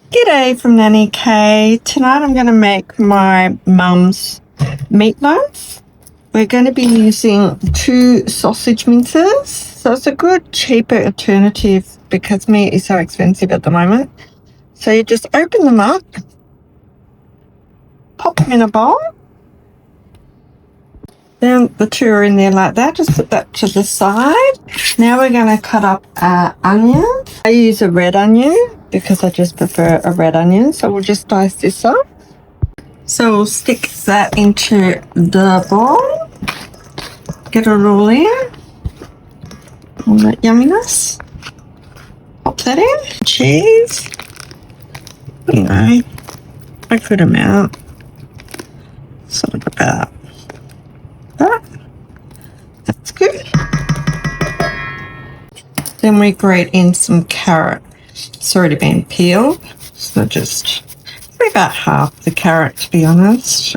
G'day from Nanny K. Tonight I'm going to make my mum's meatloaf. We're going to be using 2 sausage minces. So it's a good, cheaper alternative because meat is so expensive at the moment. So you just open them up, pop them in a bowl. Then the 2 are in there like that. Just put that to the side. Now we're going to cut up onions. I use a red onion because I just prefer a red onion. So we'll just dice this up. So we'll stick that into the bowl. Get it all in. All that yumminess. Pop that in. Cheese. You know, a good amount. Sort of about that. That's good. Then we grate in some carrot. It's already been peeled, so just maybe about half the carrot, to be honest.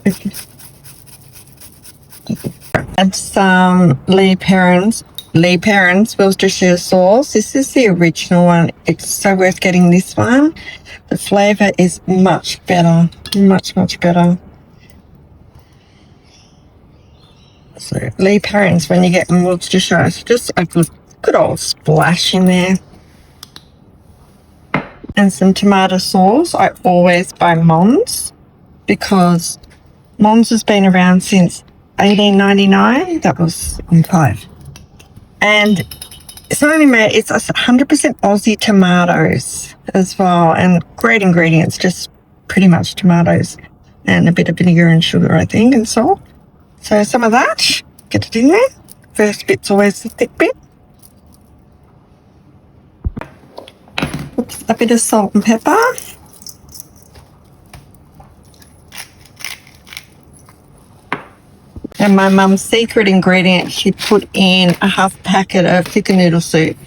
Add some Lee Perrins Worcestershire sauce. This is the original one. It's so worth getting this one. The flavour is much better, much better. So Lee Perrins, when you get in Worcestershire, it's just a good old splash in there. And some tomato sauce. I always buy Mons because Mons has been around since 1899. That was on 5. And it's only made, it's 100% Aussie tomatoes as well, and great ingredients, just pretty much tomatoes and a bit of vinegar and sugar, I think, and salt. So some of that, get it in there. First bit's always the thick bit. Put a bit of salt and pepper. And my mum's secret ingredient, she put in a half packet of chicken noodle soup.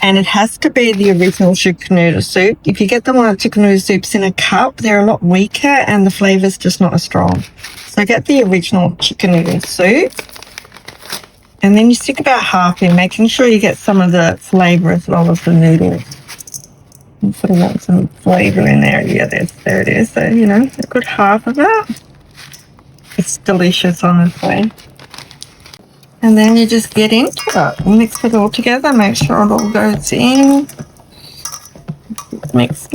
And it has to be the original chicken noodle soup. If you get the one chicken noodle soups in a cup, they're a lot weaker and the flavour's just not as strong. So get the original chicken noodle soup. And then you stick about half in, making sure you get some of the flavour as well as the noodles. You sort of want some flavour in there. Yeah, there it is. So, you know, a good half of that. It's delicious, honestly. And then you just get into it. Mix it all together. Make sure it all goes in. Mix.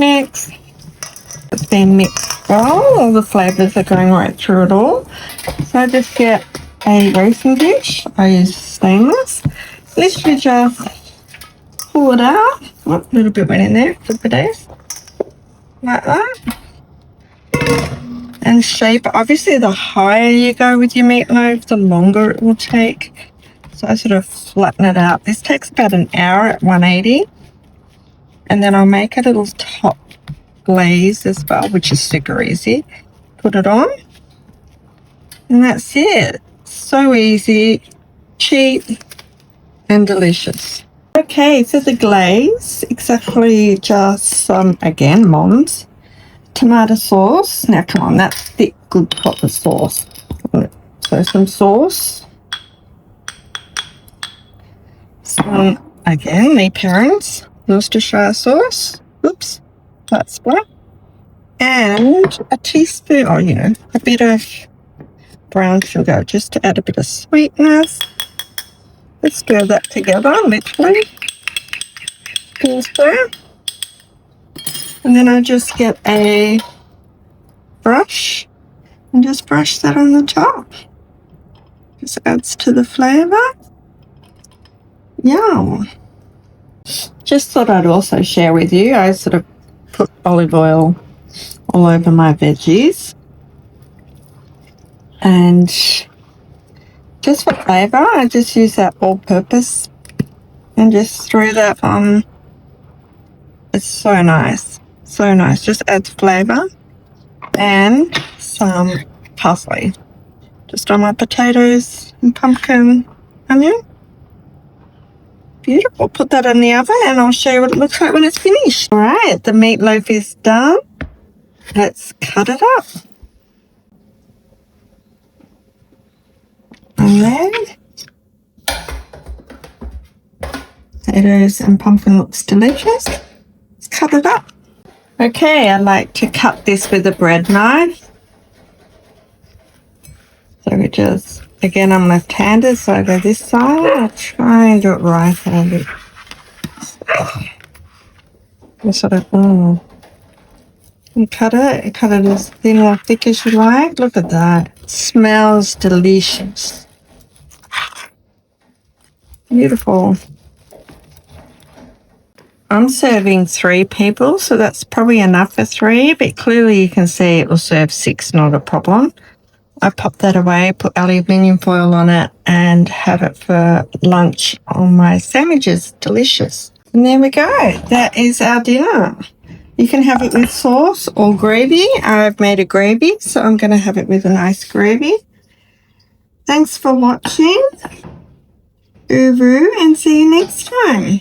It's been mixed well. All the flavours are going right through it all. So I just get a roasting dish. I use stainless. Literally just pull it out. Oh, a little bit went in there for the days. Like that. And shape. Obviously, the higher you go with your meatloaf, the longer it will take. So I sort of flatten it out. This takes about an hour at 180. And then I'll make a little top glaze as well, which is super easy. Put it on. And that's it. So easy, cheap, and delicious. Okay, for the glaze, exactly just some, again, Mons. Tomato sauce. Now, come on, that's thick, good proper sauce. So some sauce. Some, again, Lee Perrins Worcestershire sauce. Oops, that splat. And a teaspoon, or, you know, a bit of brown sugar, just to add a bit of sweetness. Let's stir that together, literally. Teaspoon. And then I just get a brush and just brush that on the top. Just adds to the flavour. Yum. Just thought I'd also share with you, I sort of put olive oil all over my veggies. And just for flavour, I just use that all-purpose and just throw that on. It's so nice. So nice. Just adds flavour. And some parsley. Just on my potatoes and pumpkin onion. Beautiful. Put that in the oven and I'll show you what it looks like when it's finished. Alright, the meatloaf is done. Let's cut it up. And then potatoes and pumpkin looks delicious. Let's cut it up. Okay, I like to cut this with a bread knife. So we just, again, I'm left-handed, so I go this side. I'll try and do it right-handed. You sort of, you cut it as thin or thick as you like. Look at that. It smells delicious. Beautiful. I'm serving 3 people, so that's probably enough for 3, but clearly you can see it will serve 6, not a problem. I pop that away, put aluminium foil on it, and have it for lunch on my sandwiches. Delicious. And there we go. That is our dinner. You can have it with sauce or gravy. I've made a gravy, so I'm going to have it with a nice gravy. Thanks for watching. Uru, and see you next time.